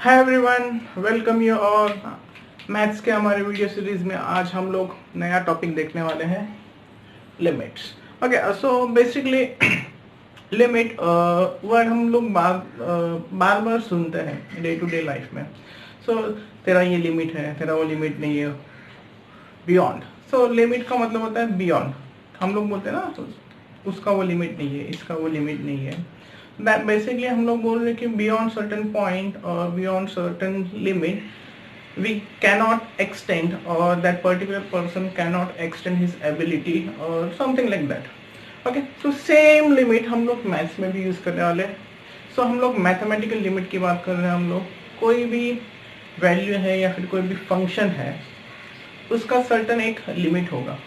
Hi everyone, welcome you all. Maths के हमारे video series में आज हम लोग नया टॉपिक देखने वाले हैं, limits. Okay, so basically limit word हम लोग बार बार सुनते हैं डे टू डे लाइफ में। सो तेरा ये लिमिट है, तेरा वो लिमिट नहीं है, बियॉन्ड। सो लिमिट का मतलब होता है बियॉन्ड। हम लोग बोलते हैं ना, उसका वो लिमिट नहीं है, इसका वो लिमिट नहीं है। दैट बेसिकली हम लोग बोल रहे हैं कि बियॉन्ड सर्टेन पॉइंट और beyond certain limit we cannot extend, or that particular person cannot extend his ability or something like that. Okay, so same limit हम लोग मैथ्स में भी यूज करने वाले हैं। So हम लोग मैथमेटिकल लिमिट की बात कर रहे हैं। हम लोग कोई भी वैल्यू है या फिर कोई भी फंक्शन है, उसका सर्टन एक लिमिट होगा।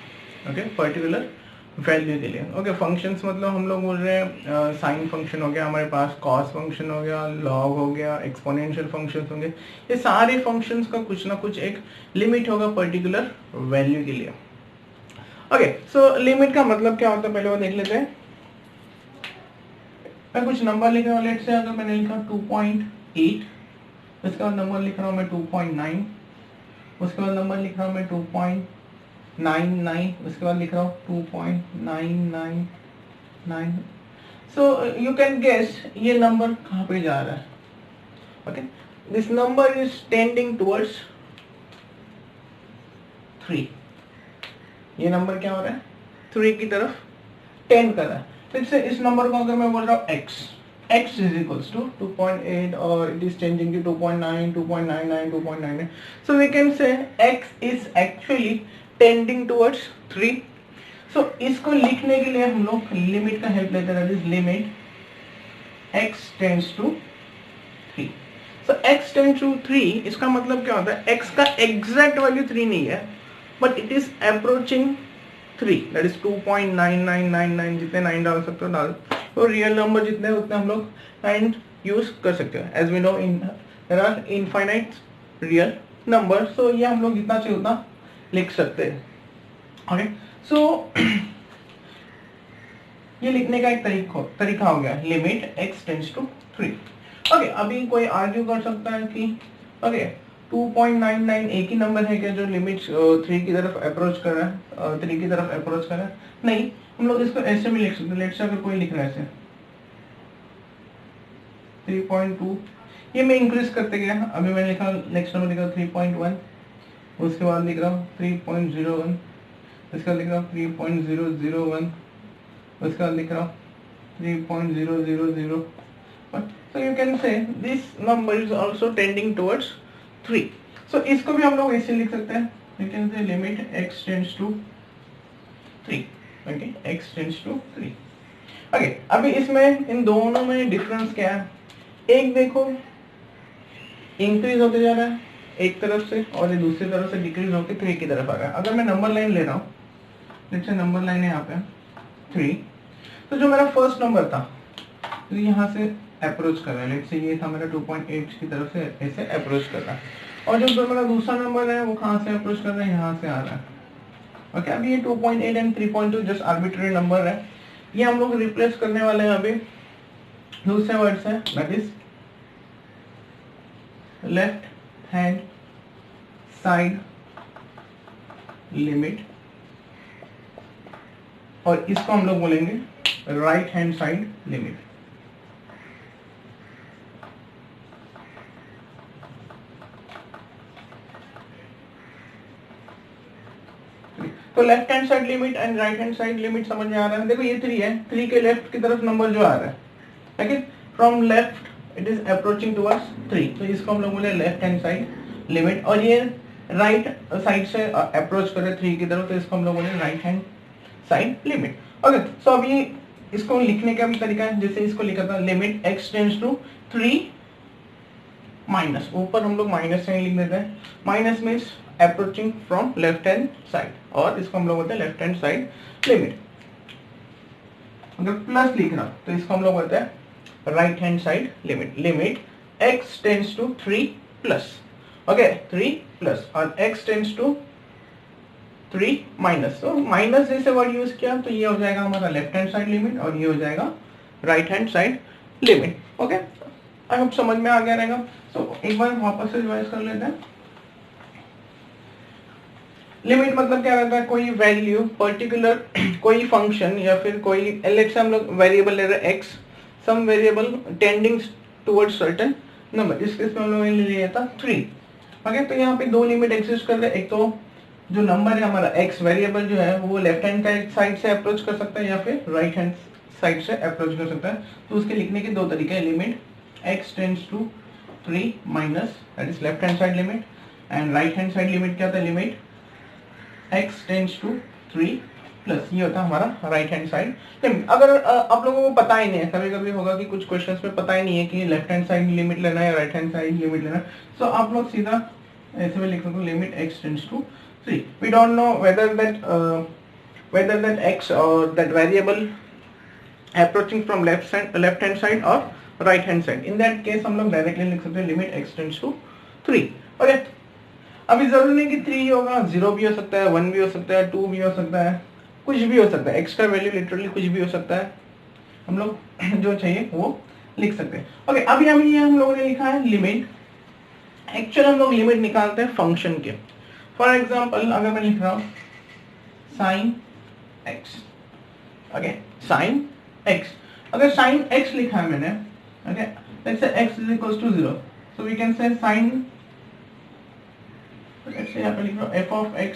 ओके, पर्टिकुलर वैल्यू के लिए। ओके, फंक्शंस मतलब हम लोग बोल रहे हैं साइन फंक्शन हो गया हमारे पास, कॉस फंक्शन हो गया, लॉग हो गया, एक्सपोनेंशियल फंक्शंस होंगे। ये सारे फंक्शंस का कुछ ना कुछ एक लिमिट होगा पर्टिकुलर वैल्यू के लिए। ओके, सो लिमिट का मतलब क्या होता है पहले वो देख लेते हैं। मैं कुछ नंबर लिख रहा हूँ, लेट्स से अगर मैंने लिखा 2.8, इसके बाद नंबर लिख रहा हूँ मैं 2.9, उसके बाद नंबर लिख रहा हूँ मैं 2.99, उसके बाद लिख रहा हूँ 2.999। सो यू कैन गेस ये नंबर कहाँ पे जा रहा है। Okay, this number is tending towards 3। ये नंबर क्या हो रहा है, 3 की तरफ टेंड कर रहा है। फिर से इस नंबर को अगर मैं बोल रहा हूँ x is equals to 2.8 or it is changing to 2.9, 2.99, 2.99. So we can say x is actually tending towards 3. So इसको लिखने के लिए हम लोग लिमिट का हेल्प लेते हैं, that is limit x tends to 3. So x tends to 3, इसका मतलब क्या होता है, x का एग्जैक्ट वैल्यू 3 नहीं है, but it is approaching 3, that is 2.9999, जितने 9 डाल सकते हो डाल, तो रियल नंबर जितने उतने हम लोग 9 यूज कर सकते हो। As we know there are infinite real number, so ये हम लोग जितना चाहिए उतना लिख सकते हैं। ओके, सो ये लिखने का एक तरीका हो गया, limit x tends to 3। Okay, अभी कोई आर्ग्यू कर सकता है कि ओके 2.99 एक ही नंबर है क्या जो लिमिट 3 की तरफ अप्रोच कर रहा है, 3 की तरफ अप्रोच कर रहा है? नहीं, हम लोग इसको ऐसे भी लिख सकते हैं। लेट्स से अगर कोई लिख रहा है ऐसे 3.2, ये मैं इंक्रीज करते गया। अभी मैंने लिखा, नेक्स्ट नंबर लिखा 3.1, उसके बाद लिख रहा हूँ 3.01, उसके बाद लिख रहा हूँ 3.001, उसके बाद लिख रहा हूँ 3.000। So you can say this number is also tending towards 3. So इसको भी हम लोग ऐसे लिख सकते हैं, you can say limit x tends to 3. Okay, x tends to 3. Okay, अभी इसमें इन दोनों में डिफरेंस क्या है? एक देखो इंक्रीज होते जा रहा है एक तरफ से, और दूसरी तरफ से डिक्रीज होकर 3 की तरफ आ रहा है। अगर मैं नंबर लाइन ले रहा हूँ, जैसे नंबर लाइन है यहाँ पे 3, तो जो मेरा फर्स्ट नंबर था तो यहाँ से अप्रोच कर रहा है, लेट्स से ये था मेरा 2.8 की तरफ से ऐसे अप्रोच कर रहा है, और जो मेरा दूसरा नंबर है वो कहाँ से अप्रोच कर रहा है, यहाँ से आ रहा है। ओके, अभी ये 2.8 एंड 3.2 जस्ट आर्बिट्रेरी नंबर है, ये हम लोग रिप्लेस करने वाले हैं अभी दूसरे वर्ड से, that is left hand side limit, और इसको हम लोग बोलेंगे राइट हैंड साइड लिमिट। तो left hand side limit and right hand side limit समझ में आ रहा है। देखो ये 3 है, 3 के लेफ्ट की तरफ नंबर जो आ रहा है, ठीक है, from left it is approaching towards 3, तो इसको हम लोग बोले लेफ्ट हैंड साइड लिमिट। और ये राइट साइड से अप्रोच कर रहे 3 की तरफ, तो इसको हम लोग बोले right hand side limit. Okay, so अभी इसको लिखने का भी तरीका है, जैसे इसको लिखा था limit x tends to 3 minus, ऊपर हम लोग माइनस साइन लिख देते हैं, minus means approaching from left hand side, और इसको हम लोग बोलते हैं लेफ्ट हैंड साइड लिमिट। अगर प्लस लिख रहा तो इसको हम लोग बोलते हैं right hand side limit. Limit x tends to 3 plus, okay 3 plus, और x टेंड्स टू 3 माइनस, तो माइनस जैसे वर्ड यूज किया तो ये हो जाएगा हमारा लेफ्ट हैंड साइड लिमिट, और ये हो जाएगा right hand side limit. Okay, I hope समझ में आ गया रहेगा। सो एक बार वापस से रिवाइज कर लेते हैं। लिमिट मतलब क्या रहता है, कोई वैल्यू पर्टिकुलर कोई फंक्शन या फिर कोई लेट्स से हम लोग वेरिएबल ले रहे हैं X, some variable tending towards certain number, इस केस में हम लोगों ने लिया था 3। ओके, तो यहाँ पे दो लिमिट एग्जिस्ट कर रहे हैं। एक तो जो नंबर है हमारा एक्स वेरिएबल जो है वो लेफ्ट हैंड साइड से अप्रोच कर सकता है या फिर राइट हैंड साइड से अप्रोच कर सकता है। तो उसके लिखने के दो तरीके हैं, limit x tends to 3 minus that is left hand side limit, and right hand side limit क्या होता है, limit x tends to 3 plus, ये होता है हमारा राइट हैंड साइड लिमिट। अगर आप लोगों को पता ही नहीं है, कभी कभी होगा कि कुछ क्वेश्चंस में पता ही नहीं है कि लेफ्ट हैंड साइड लिमिट लेना है या राइट हैंड साइड लिमिट लेना है, सो आप लोग सीधा ऐसे में लिख सकते हो limit x tends to 3। We don't know whether that x or that variable approaching from left hand side or right hand side, in that case हम लोग डायरेक्टली लिख सकते हैं limit x tends to 3। Okay, अभी जरूरी नहीं कि 3 ही होगा, 0 भी हो सकता है, 1 भी हो सकता है, 2 भी हो सकता है, कुछ भी हो सकता है। x का वैल्यू लिटरली कुछ भी हो सकता है, हम लोग जो चाहिए वो लिख सकते हैं। ओके, अभी हम लोगों ने लिखा है लिमिट। एक्चुअल हम लोग लिमिट निकालते हैं फंक्शन के। फॉर एग्जाम्पल अगर मैं लिख रहा हूँ sine x, okay sine x, अगर साइन x लिखा है मैंने, okay let's say x is equal to 0, so we can say sine, let's say यहाँ पे लिख रहा हूँ f of x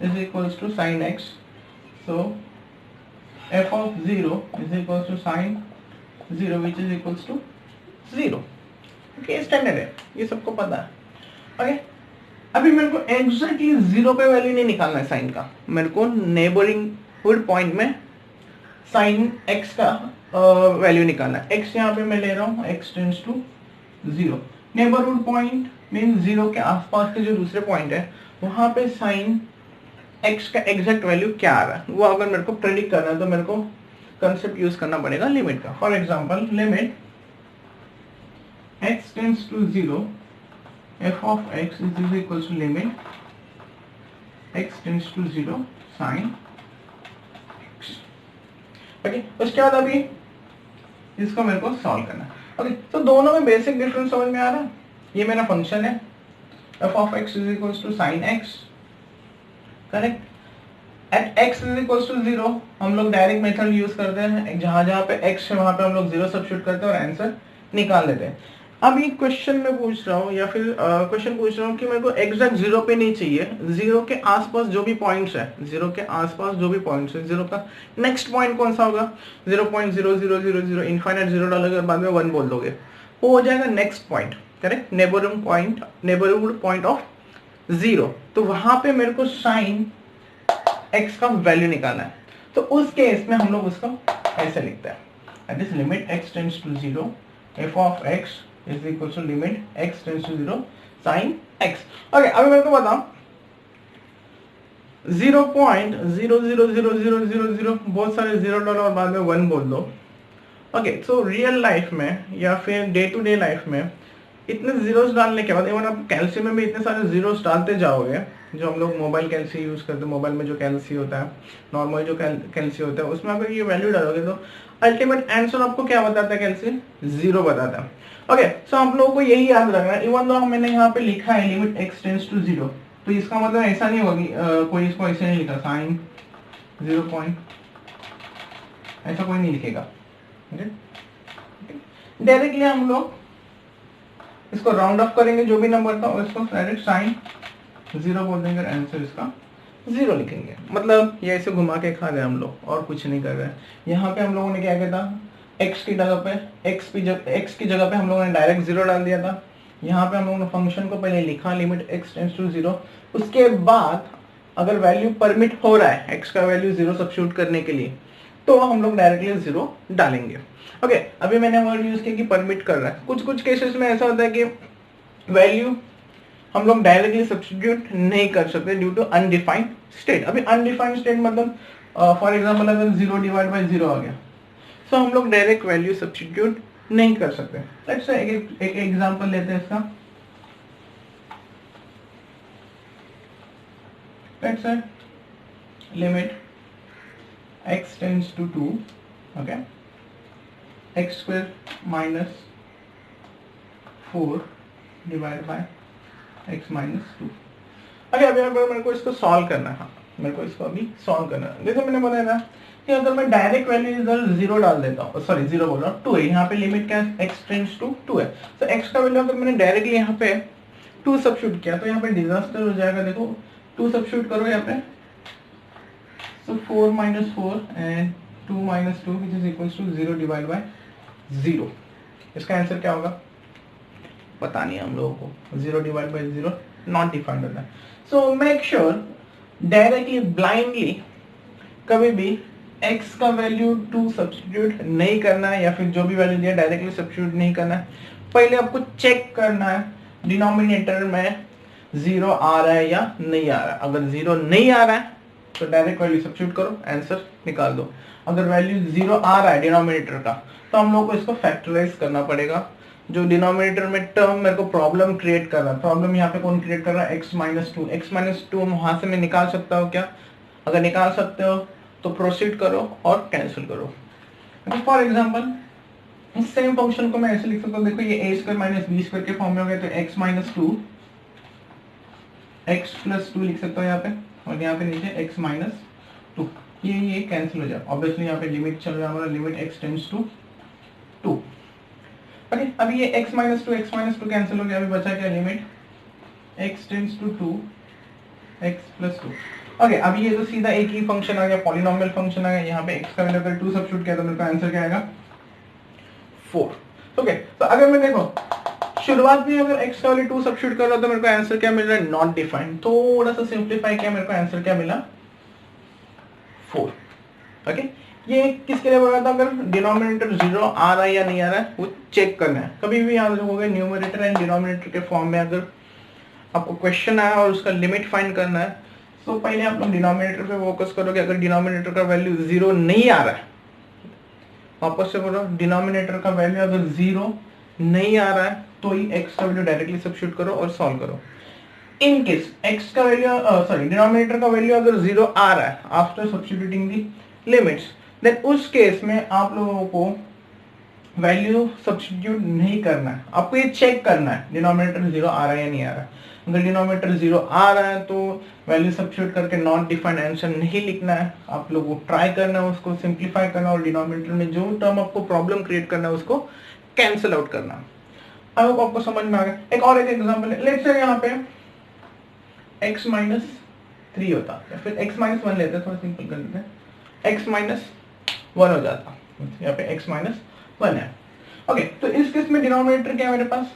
is equals to sin x, so f of 0 is equals to sin 0 which is equals to 0। Okay, standard है, ये सबको पता है। ओके, अभी मेरे को एग्जैक्टली 0 पे वैल्यू नहीं निकालना है साइन का, मेरे को नेबरिंग पॉइंट में साइन x का वैल्यू निकालना है। x यहाँ पे मैं ले रहा हूँ x tends to 0, neighbourhood point mean 0 के आसपास के जो दूसरे पॉइंट है वहां पे साइन x का एग्जैक्ट वैल्यू क्या आ रहा है, वो अगर मेरे को प्रेडिक्ट करना है तो मेरे को कंसेप्ट यूज करना पड़ेगा लिमिट का। For example limit x tends to 0 f of x is equal to limit x tends to 0 sin x। Okay, उसके बाद अभी इसको मेरे को सॉल्व करना है। ओके, तो दोनों में बेसिक डिफरेंस समझ में आ रहा है। ये मेरा फंक्शन है f of x is equals to sin x, correct. At x is equals to 0 हम लोग डायरेक्ट मेथड यूज करते हैं, जहां जहां पे x है वहां पे हम लोग 0 सब्स्टिट्यूट करते हैं और आंसर निकाल लेते हैं। अभी क्वेश्चन में पूछ रहा हूँ या फिर क्वेश्चन पूछ रहा हूँ कि मेरे को एग्जैक्ट 0 पे नहीं चाहिए, 0 के आसपास जो भी पॉइंट्स है, 0 के आसपास जो भी पॉइंट्स है, 0 का नेक्स्ट पॉइंट कौन सा होगा, 0.0000 इनफाइनाइट 0 डालोगे बाद में 1 बोल दोगे, वो हो जाएगा next point, correct, neighbourhood point of 0। तो वहां पे मेरे को साइन x का वैल्यू निकालना है, तो उस केस में हम लोग उसको ऐसे लिखते हैं, that is limit x tends to 0 f of x is equal to limit x tends to 0 sin x। Okay, अभी मेरे को बताओ 0.000000 बहुत सारे 0 डालो और बाद में 1 बोल दो। ओके, सो रियल लाइफ में या फिर डे टू डे लाइफ में इतने जीरोस डालने के बाद, इवन आप कैल्सी में भी इतने सारे जीरोस डालते जाओगे, जो हम लोग मोबाइल कैल्सी यूज करते हैं, मोबाइल में जो कैल्सी होता है, नॉर्मल जो कैल्सी होता है, उसमें अगर ये वैल्यू डालोगे तो अल्टीमेट आंसर आपको क्या बताता है, कैल्सी 0 बताता है। ओके, सो आप लोगों को यही याद रखना है, इवन दो मैंने यहाँ पे लिखा है लिमिट x टेंड्स टू 0, तो इसका मतलब ऐसा नहीं होगी कोई इसको ऐसे नहीं लिखा साइन 0 पॉइंट, ऐसा कोई नहीं लिखेगा। डायरेक्टली हम लोग इसको राउंड ऑफ करेंगे जो भी नंबर था और इसको डायरेक्ट साइन 0 बोल देंगे, आंसर इसका 0 लिखेंगे। मतलब ये ऐसे घुमा के खा गए हम लोग, और कुछ नहीं कर रहे हैं। यहाँ पे हम लोगों ने क्या किया था, x की जगह पे x की जगह पे हम लोगों ने डायरेक्ट 0 डाल दिया था। यहाँ पे हम लोगों ने फंक्शन को पहले लिखा लिमिट x टेंड्स टू 0, उसके बाद अगर वैल्यू परमिट हो रहा है x का वैल्यू 0 सब्स्टिट्यूट करने के लिए, तो हम लोग डायरेक्टली 0 डालेंगे। ओके, अभी मैंने वर्ड यूज किया कि परमिट कर रहा है। कुछ केसेस में ऐसा होता है कि वैल्यू हम लोग डायरेक्टली सब्स्टिट्यूट नहीं कर सकते ड्यू टू अनडिफाइंड स्टेट। अभी अनडिफाइंड स्टेट मतलब फॉर एग्जांपल अगर 0 डिवाइड बाय 0 आ गया, तो हम लोग डायरेक्ट वैल्यू सब्स्टिट्यूट नहीं कर सकते। लेट्स से एक एग्जांपल लेते हैं इसका। Let's say limit x tends to 2, okay, x square minus 4 divide by x minus 2। अभी अगर मेरे को इसको सॉल्व करना है, हाँ मेरे को इसको अभी सॉल्व करना है। जैसे मैंने बोला ना कि अगर मैं डायरेक्ट वैल्यू इधर 0 डाल देता हूँ, सॉरी 0 बोल रहा हूँ, 2 है, यहाँ पे लिमिट क्या है, x टेंड्स टू 2 है, तो x का वैल्यू अगर मैंने डायरेक्टली यहाँ पे 2 सब्स्टिट्यूट किया तो यहाँ पे डिजास्टर हो जाएगा। देखो 2 सब्स्टिट्यूट करो यहाँ पे, so 4 minus 4 and 2 minus 2 which is equals to 0 divided by 0। इसका आंसर क्या होगा पता नहीं हम लोगों को, 0 divided by 0 नॉट डिफाइंड होता है। So make sure directly blindly कभी भी x का वैल्यू 2 सब्स्टिट्यूट नहीं करना है, या फिर जो भी वैल्यू दिया डायरेक्टली सब्स्टिट्यूट नहीं करना है। पहले आपको चेक करना है डिनोमिनेटर में 0 आ रहा है या नहीं आ रहा है। अगर 0 नहीं आ रहा है तो डायरेक्ट वैल्यू सब्स्टिट्यूट करो, आंसर निकाल दो। अगर वैल्यू 0 आ रहा है डिनोमिनेटर का तो हम लोग को इसको फैक्टराइज करना पड़ेगा। जो डिनोमिनेटर में टर्म मेरे को प्रॉब्लम क्रिएट कर रहा है, प्रॉब्लम यहाँ पे कौन क्रिएट कर रहा है, x माइनस 2। x माइनस 2 वहां से मैं निकाल सकता हूँ क्या? अगर निकाल सकते हो तो प्रोसीड करो और कैंसिल करो। फॉर एग्जाम्पल इस सेम फंक्शन को मैं ऐसे लिख सकता हूँ, देखो ये a square minus B square के फॉर्म में हो गया, तो x माइनस 2 x प्लस 2 लिख सकता हूँ यहाँ पे, और यहाँ पे नीचे x माइनस 2, ये कैंसिल हो जाए। ऑब्वियसली यहाँ पे लिमिट चल रहा है हमारा, limit x tends to 2। Okay, अभी ये x माइनस 2 कैंसिल हो गया, अभी बचा क्या, limit x tends to 2 x plus 2। Okay, अभी ये तो सीधा एक ही फंक्शन आ गया, पॉलिनोमियल फंक्शन आ गया। यहाँ पे x का वैल्यू अगर 2 सब्स्टिट्यूट किया तो मेरे को आंसर क्या आएगा, 4। ओके, तो अगर मैं देखो शुरुआत में अगर x का वैल्यू 2 सब्स्टिट्यूट कर रहा तो मेरे को आंसर क्या मिल रहा है, नॉट डिफाइंड। थोड़ा सा सिंप्लीफाई किया, मेरे को आंसर क्या मिला, 4। ओके, ये किसके लिए बोल रहा था, अगर डिनोमिनेटर 0 आ रहा है या नहीं आ रहा है वो चेक करना है। कभी भी याद रखोगे न्यूमरेटर एंड डिनोमिनेटर के फॉर्म में अगर आपको क्वेश्चन आया और उसका लिमिट फाइंड करना है तो पहले आप लोग डिनोमिनेटर पे फोकस करोगे। अगर डिनोमिनेटर का वैल्यू 0 नहीं आ रहा है, वापस से बोलो, डिनोमिनेटर का वैल्यू अगर 0 नहीं आ रहा है तो ही x का वैल्यू डायरेक्टली सब्स्टिट्यूट करो और सॉल्व करो। इन केस x का वैल्यू सॉरी डिनोमिनेटर का वैल्यू अगर 0 आ रहा है आफ्टर सब्स्टिट्यूटिंग दी लिमिट्स, देन उस केस में आप लोगों को वैल्यू सब्स्टिट्यूट नहीं करना है, आपको ये चेक करना है डिनोमिनेटर 0 आ रहा है या नहीं आ रहा है। अगर डिनोमिनेटर 0 आ रहा है तो वैल्यू सब्स्टिट्यूट करके नॉट डिफाइंड आंसर नहीं लिखना है, आप लोगों को ट्राई करना है, उसको सिंप्लीफाई करना और डिनोमिनेटर में जो टर्म आपको प्रॉब्लम क्रिएट करना है उसको कैंसिल आउट करना। अब आपको समझ में आ गया। एक और एक एग्जांपल है, लेट्स से यहाँ पे x माइनस 3 होता या फिर x माइनस 1 लेते हैं, थोड़ा सिंपल कर लेते हैं, x माइनस 1 हो जाता, यहाँ पे x माइनस 1 है। ओके, तो इस केस में डिनोमिनेटर क्या है मेरे पास,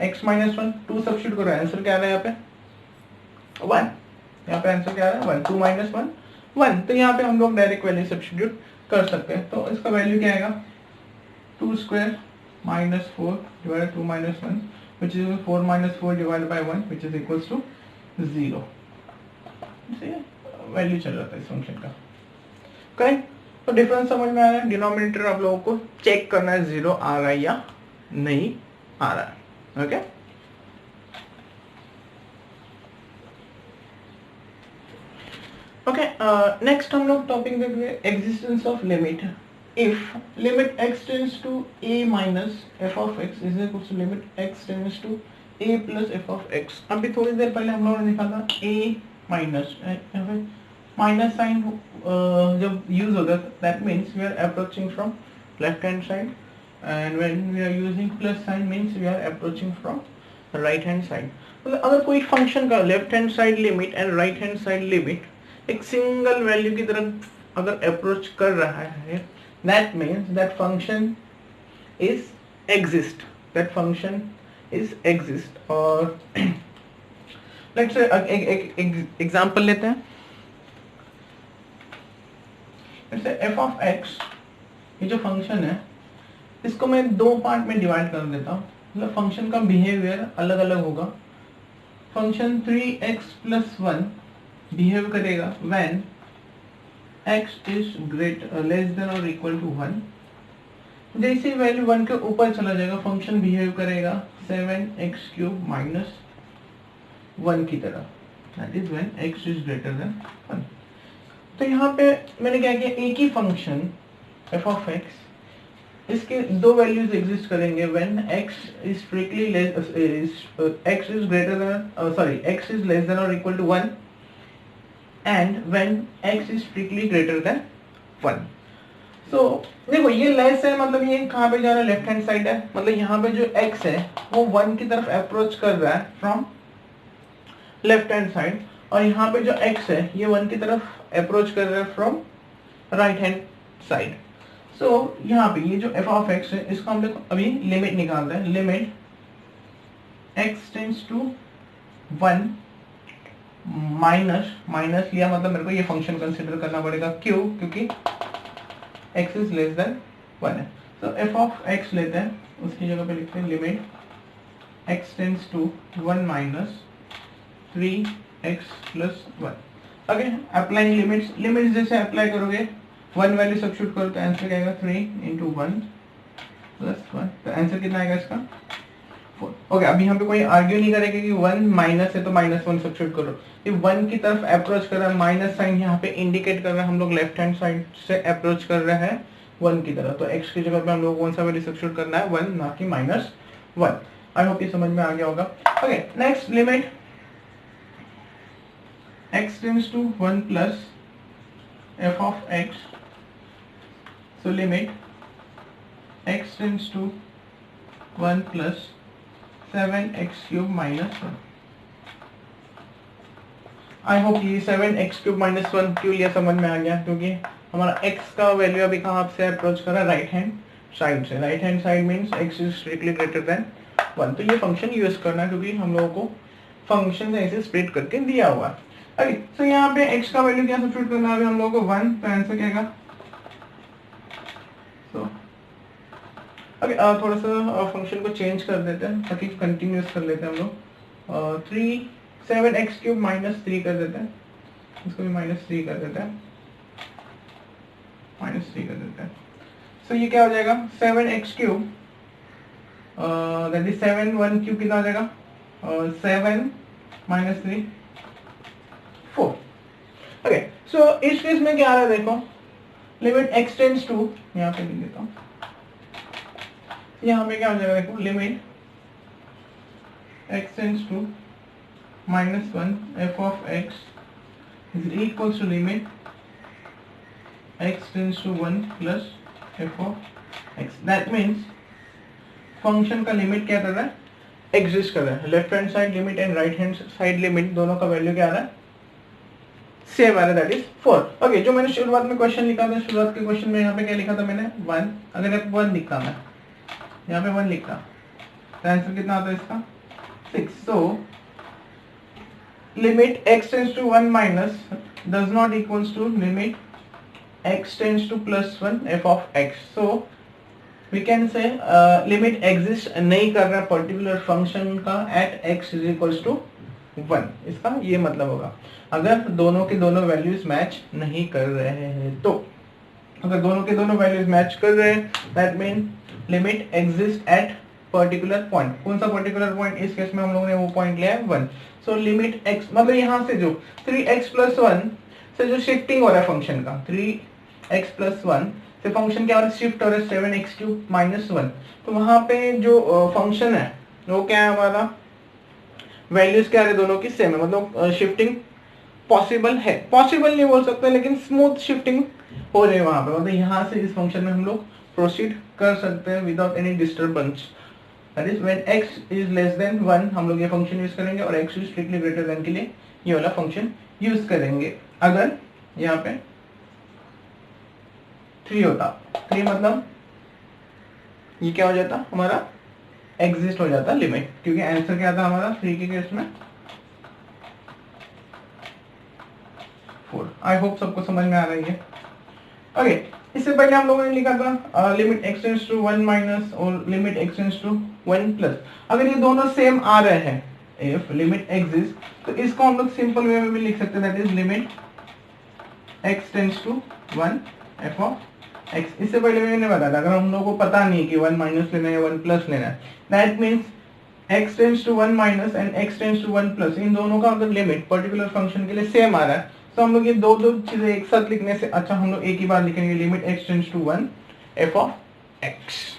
x माइनस 1, 2 सब्स्टिट्यूट करो, आंसर क्या आ रहा है यहाँ पे 1, यहाँ पे आंसर क्या आ रहा है 1, 2 माइनस 1 1। तो यहाँ पे हम लोग डायरेक्ट वैल्यू सब्स्टिट्यूट कर सकते हैं, तो इसका वैल्यू क्या आएगा, 2 square minus 4 divide 2 minus 1 which is 4 minus 4 divided by 1 which is equals to 0। Value चल रहा था इस फंक्शन का, करेक्ट। तो डिफरेंस समझ में आ रहा है, डिनोमिनेटर आप लोगों को चेक करना है 0 आ रहा है या नहीं आ रहा है। ओके, ओके, नेक्स्ट हम लोग टॉपिक देख रहे हैं existence of limit. If limit x tends to a minus f of x is equal to limit x tends to a plus f of x। अभी थोड़ी देर पहले हम लोगों ने देखा था a माइनस, माइनस साइन जब यूज होगा that means we are approaching from left hand side, and when we are using plus sign means we are approaching from right hand side. मतलब अगर कोई फंक्शन का left hand side limit and right hand side limit एक single value की तरफ अगर approach कर रहा है, that means that function is exist, that function is exist। और let's say एक एग्जांपल लेते हैं, let's say f of x, ये जो फंक्शन है इसको मैं दो पार्ट में डिवाइड कर देता हूँ, मतलब फंक्शन का बिहेवियर अलग अलग होगा। फंक्शन 3x plus 1 बिहेव करेगा when x is less than और इक्वल टू 1। जैसे वैल्यू 1 के ऊपर चला जाएगा फंक्शन बिहेव करेगा 7x क्यूब माइनस 1 की तरह, that is when x is greater than 1। तो यहाँ पे मैंने क्या किया, एक ही फंक्शन f of x इसके दो वैल्यूज एग्जिस्ट करेंगे when x is strictly x is greater than x is less than और equal to 1 and when x is strictly greater than 1। So देखो ये लेस है, मतलब ये कहाँ पे जा रहा है, लेफ्ट हैंड साइड है, मतलब यहाँ पे जो x है वो 1 की तरफ अप्रोच कर रहा है फ्रॉम लेफ्ट हैंड साइड, और यहाँ पे जो x है ये 1 की तरफ अप्रोच कर रहा है फ्रॉम राइट हैंड साइड। सो यहाँ पे ये जो f ऑफ x है इसको हम लोग अभी लिमिट निकालते हैं। Limit x tends to 1 minus लिया, मतलब मेरे को ये फंक्शन कंसिडर करना पड़ेगा क्यों, क्योंकि x इज लेस देन 1 है। तो f ऑफ x लेते हैं, उसकी जगह पे लिखते हैं limit x tends to 1 minus 3x plus 1। Okay, applying limits जैसे अप्लाई करोगे 1 वैल्यू सब्स्टिट्यूट करो तो आंसर क्या आएगा 3 इंटू 1 प्लस 1, तो आंसर कितना आएगा इसका 4। ओके, अब यहाँ पे कोई आर्ग्यू नहीं करेगा कि 1 माइनस है तो -1 सब्स्टिट्यूट करो। ये 1 की तरफ अप्रोच कर रहा है, माइनस साइन यहाँ पे इंडिकेट कर रहा है हम लोग लेफ्ट हैंड साइड से अप्रोच कर रहे हैं 1 की तरफ, तो x की जगह पे हम लोग कौन सा वैल्यू सब्स्टिट्यूट करना है 1, ना कि -1। आई होप ये समझ में आ गया होगा। Okay, next limit x tends to 1 plus f of x, so limit x tends to 1 plus 7x cube minus 1। I hope ये 7x cube minus 1 क्यों लिया समझ में आ गया, क्योंकि हमारा x का वैल्यू अभी कहाँ से अप्रोच कर रहा है, राइट हैंड साइड से। Right hand side means x is strictly greater than 1, तो ये फंक्शन यूज करना है क्योंकि हम लोगों को फंक्शन ऐसे स्प्लिट करके दिया हुआ है। ओके, तो यहाँ पे x का वैल्यू क्या सब्स्टिट्यूट करना है अभी हम लोगों को 1, तो आंसर क्या आएगा। थोड़ा सा फंक्शन को चेंज कर देते हैं ताकि कंटिन्यूस कर लेते हैं हम लोग। 7x क्यूब माइनस 3 कर देते हैं, इसको भी -3 कर देते हैं, -3 कर देते हैं। सो ये क्या हो जाएगा 7x cube, that is 7 1 cube कितना हो जाएगा 7 -3 4। ओके, सो इस केस में क्या आ रहा है देखो, लिमिट x टेंड्स टू, यहाँ पे लिख देता हूँ, यहाँ पे क्या हो जाएगा देखो, limit x tends to -1 f of x is equals to limit x tends to 1 plus f of x। That means function का लिमिट क्या कर रहा है, एग्जिस्ट कर रहा है। Left hand side limit and right hand side limit दोनों का वैल्यू क्या आ रहा है, सेम आ रहा है, दैट इज 4। ओके, जो मैंने शुरुआत में क्वेश्चन लिखा था, शुरुआत के क्वेश्चन में यहाँ पे क्या लिखा था मैंने 1, अगर 1 लिखता मैं यहाँ पे 1 लिखता तो आंसर कितना आता है इसका 6। So limit x tends to 1 minus does not equals to limit x tends to +1 f of x। So we can say limit exist नहीं कर रहा पर्टिकुलर फंक्शन का at x is equals to 1। इसका ये मतलब होगा अगर दोनों के दोनों वैल्यूज मैच नहीं कर रहे हैं तो, अगर दोनों के दोनों वैल्यूज मैच कर रहे हैं that mean limit exist at particular point. कौन सा पर्टिकुलर पॉइंट, इस केस में हम लोगों ने वो पॉइंट लिया है 1। सो लिमिट x, मतलब यहाँ से जो 3x प्लस 1 से जो शिफ्टिंग हो रहा है फंक्शन का, 3x प्लस 1 से फंक्शन क्या हो रहा है, शिफ्ट हो रहा है 7x क्यूब माइनस 1। तो वहां पे जो फंक्शन है वो क्या है, हमारा वैल्यूज क्या है दोनों की सेम है, मतलब शिफ्टिंग पॉसिबल है, पॉसिबल नहीं बोल सकते लेकिन स्मूथ शिफ्टिंग हो रही है वहां पे, मतलब यहाँ से इस फंक्शन में हम लोग प्रोसीड कर सकते हैं without any disturbance. That is when x is less then 1 हम लोग ये फंक्शन यूज करेंगे और x is strictly greater then के लिए ये वाला फंक्शन यूज करेंगे। अगर यहाँ पे 3 होता, 3 मतलब ये क्या हो जाता हमारा एग्जिस्ट हो जाता लिमिट, क्योंकि आंसर क्या था हमारा 3 के केस में 4। आई होप सबको समझ में आ रही है। ओके, इससे पहले हम लोगों ने लिखा था limit x tends to 1 minus और limit x tends to 1 plus. अगर ये दोनों सेम आ रहे हैं, इफ लिमिट एग्जिस्ट, तो इसको हम लोग सिंपल वे में भी लिख सकते हैं, that is limit x tends to 1 f of x। इससे पहले मैंने बताया था अगर हम लोगों को पता नहीं कि 1 माइनस लेना है या 1 प्लस लेना है, that means x tends to 1 minus and x tends to 1 plus, इन दोनों का अगर लिमिट पर्टिकुलर फंक्शन के लिए सेम आ रहा है तो हम लोग ये दो चीजें एक साथ लिखने से अच्छा हम लोग एक ही बार लिखेंगे, limit x tends to 1 f of x।